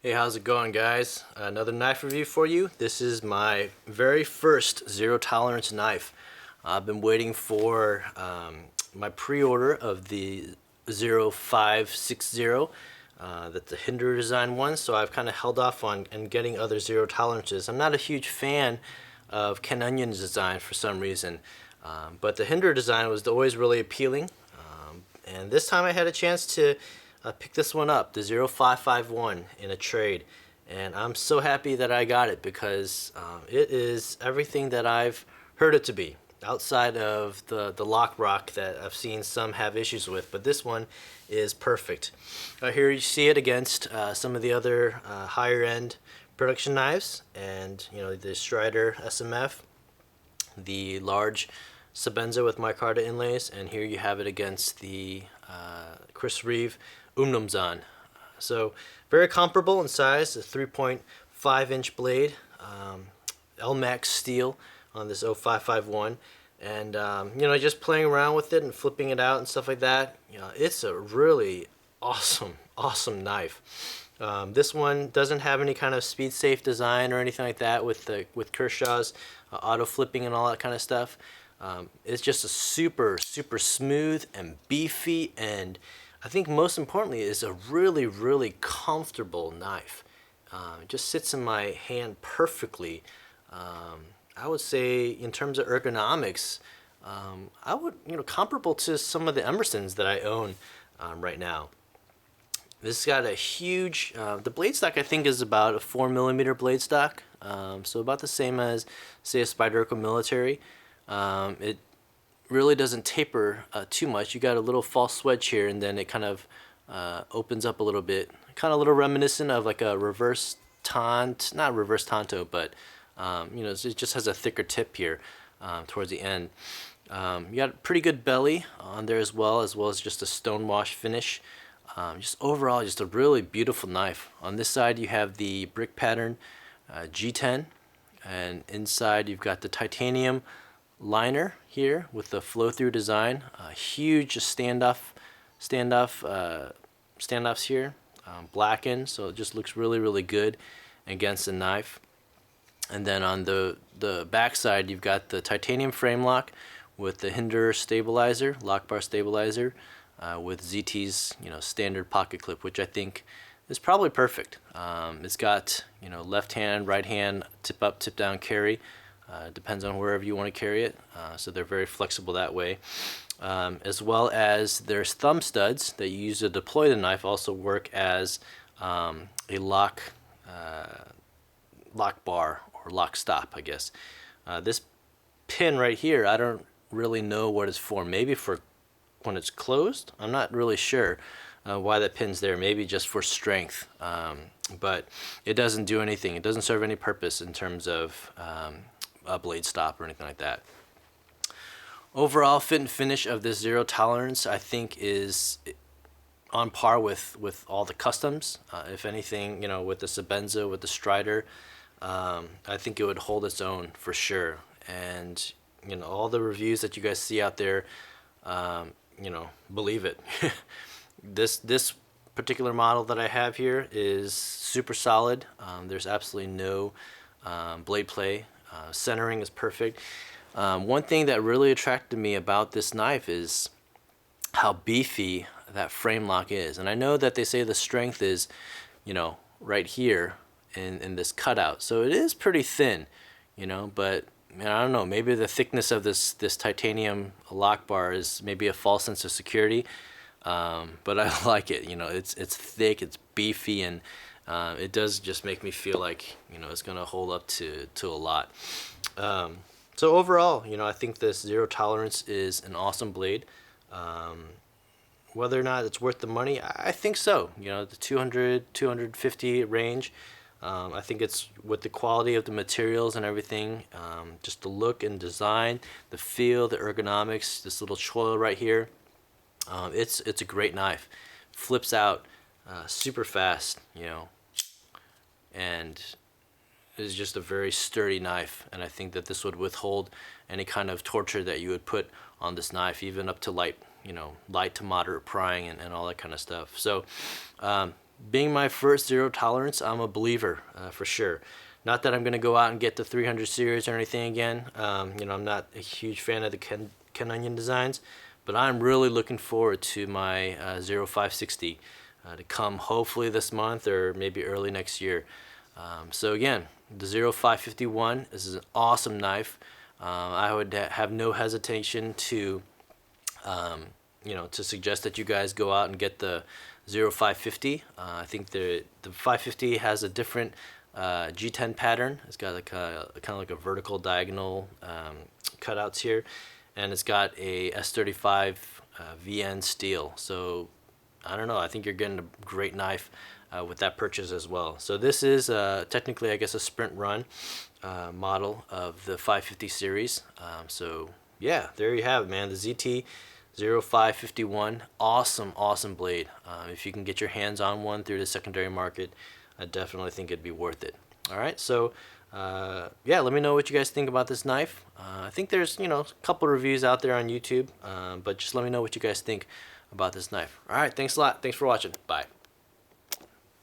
Hey, how's it going, guys? Another knife review for you. This is my very first zero tolerance knife. I've been waiting for my pre-order of the 0560. That's the Hinder design one, so I've kind of held off on getting other zero tolerances. I'm not a huge fan of Ken Onion's design for some reason, but the Hinder design was always really appealing. And this time I had a chance to pick this one up, the 0551, in a trade. And I'm so happy that I got it because it is everything that I've heard it to be, outside of the lock rock that I've seen some have issues with. But this one is perfect. Here you see it against some of the other higher end production knives, and the Strider SMF, the large Sebenza with micarta inlays, and here you have it against the Chris Reeve Umnumzan. So very comparable in size, a 3.5-inch blade, LMAX steel on this 0551, and just playing around with it and flipping it out and stuff like that. It's a really awesome knife. This one doesn't have any kind of speed safe design or anything like that with Kershaw's auto flipping and all that kind of stuff. It's just a super smooth and beefy, and I think most importantly is a really comfortable knife. It just sits in my hand perfectly. I would say in terms of ergonomics, I would comparable to some of the Emersons that I own right now. This has got a huge, the blade stock I think is about a 4mm blade stock, so about the same as say a Spyderco Military. It really doesn't taper too much. You got a little false wedge here, and then it kind of opens up a little bit, kind of a little reminiscent of like a reverse not reverse Tanto, but it just has a thicker tip here towards the end. You got a pretty good belly on there as well as just a stonewash finish. Just overall, just a really beautiful knife. On this side, you have the brick pattern G10, and inside you've got the titanium liner here with the flow-through design. Huge standoffs here, blackened, so it just looks really good against the knife. And then on the back side, you've got the titanium frame lock with the Hinder stabilizer, lock bar stabilizer, with ZT's standard pocket clip, which I think is probably perfect. It's got left hand, right hand, tip up, tip down carry. Depends on wherever you want to carry it, so they're very flexible that way. As well as there's thumb studs that you use to deploy the knife also work as a lock bar or lock stop, I guess. This pin right here, I don't really know what it's for. Maybe for when it's closed. I'm not really sure why that pin's there. Maybe just for strength, but it doesn't do anything. It doesn't serve any purpose in terms of a blade stop or anything like that. Overall fit and finish of this zero tolerance I think is on par with all the customs. If anything, with the Sebenza, with the Strider, I think it would hold its own for sure. And all the reviews that you guys see out there, believe it. This particular model that I have here is super solid. There's absolutely no blade play. Centering is perfect. One thing that really attracted me about this knife is how beefy that frame lock is. And I know that they say the strength is, right here in this cutout. So it is pretty thin, but I don't know, maybe the thickness of this titanium lock bar is maybe a false sense of security. But I like it, it's thick, it's beefy, and it does just make me feel like it's gonna hold up to a lot. So overall, I think this zero tolerance is an awesome blade. Whether or not it's worth the money, I think so. The 200, 250 range. I think it's with the quality of the materials and everything, just the look and design, the feel, the ergonomics, this little choil right here. It's a great knife. Flips out super fast, and is just a very sturdy knife. And I think that this would withhold any kind of torture that you would put on this knife, even up to light to moderate prying and all that kind of stuff. So being my first zero tolerance, I'm a believer for sure. Not that I'm going to go out and get the 300 series or anything again. I'm not a huge fan of the Ken Onion designs, but I'm really looking forward to my 0560 to come hopefully this month or maybe early next year. So again, the 0551 is an awesome knife. I would have no hesitation to to suggest that you guys go out and get the 0550. I think the 550 has a different G10 pattern. It's got like kind of like a vertical diagonal cutouts here, and it's got a S35 VN steel. So I don't know. I think you're getting a great knife with that purchase as well. So this is technically, I guess, a sprint run model of the 550 series. So yeah, there you have it, man. The ZT 0551, awesome blade. If you can get your hands on one through the secondary market, I definitely think it'd be worth it. All right, so yeah, let me know what you guys think about this knife. I think there's a couple reviews out there on YouTube, but just let me know what you guys think about this knife. All right, thanks a lot. Thanks for watching. Bye.